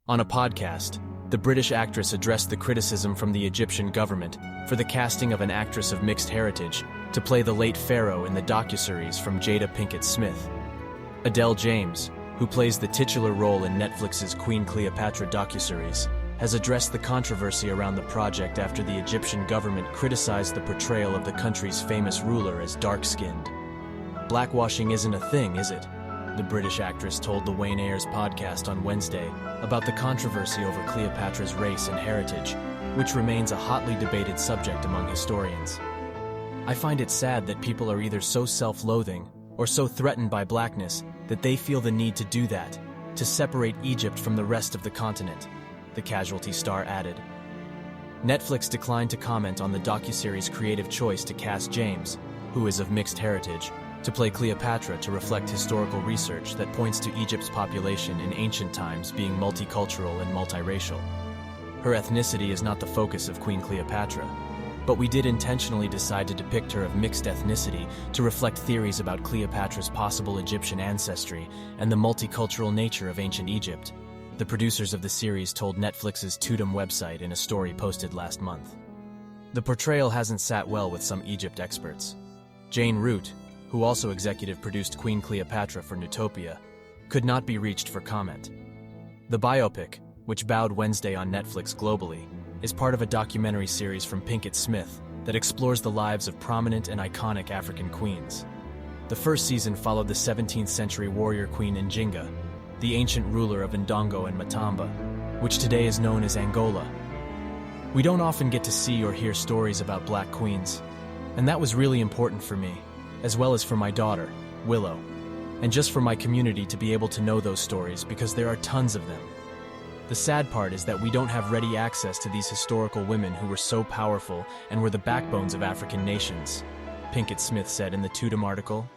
On a podcast, the British actress addressed the criticism from the Egyptian government for the casting of an actress of mixed heritage to play the late pharaoh in the docuseries from Jada Pinkett Smith. Adele James, who plays the titular role in Netflix's Queen Cleopatra docuseries, has addressed the controversy around the project after the Egyptian government criticized the portrayal of the country's famous ruler as dark-skinned. Blackwashing isn't a thing, is it? The British actress told the Wayne Ayers podcast on Wednesday about the controversy over Cleopatra's race and heritage, which remains a hotly debated subject among historians. I find it sad that people are either so self-loathing or so threatened by blackness that they feel the need to do that, to separate Egypt from the rest of the continent, the Casualty star added. Netflix declined to comment on the docuseries' creative choice to cast James, who is of mixed heritage, to play Cleopatra to reflect historical research that points to Egypt's population in ancient times being multicultural and multiracial. Her ethnicity is not the focus of Queen Cleopatra, but we did intentionally decide to depict her of mixed ethnicity to reflect theories about Cleopatra's possible Egyptian ancestry and the multicultural nature of ancient Egypt, the producers of the series told Netflix's Tudum website in a story posted last month. The portrayal hasn't sat well with some Egypt experts. Jane Root, who also executive produced Queen Cleopatra for Newtopia, could not be reached for comment. The biopic, which bowed Wednesday on Netflix globally, is part of a documentary series from Pinkett Smith that explores the lives of prominent and iconic African queens. The first season followed the 17th century warrior queen Njinga, the ancient ruler of Ndongo and Matamba, which today is known as Angola. We don't often get to see or hear stories about black queens, and that was really important for me, as well as for my daughter, Willow, and just for my community to be able to know those stories because there are tons of them. The sad part is that we don't have ready access to these historical women who were so powerful and were the backbones of African nations, Pinkett Smith said in the Tudum article.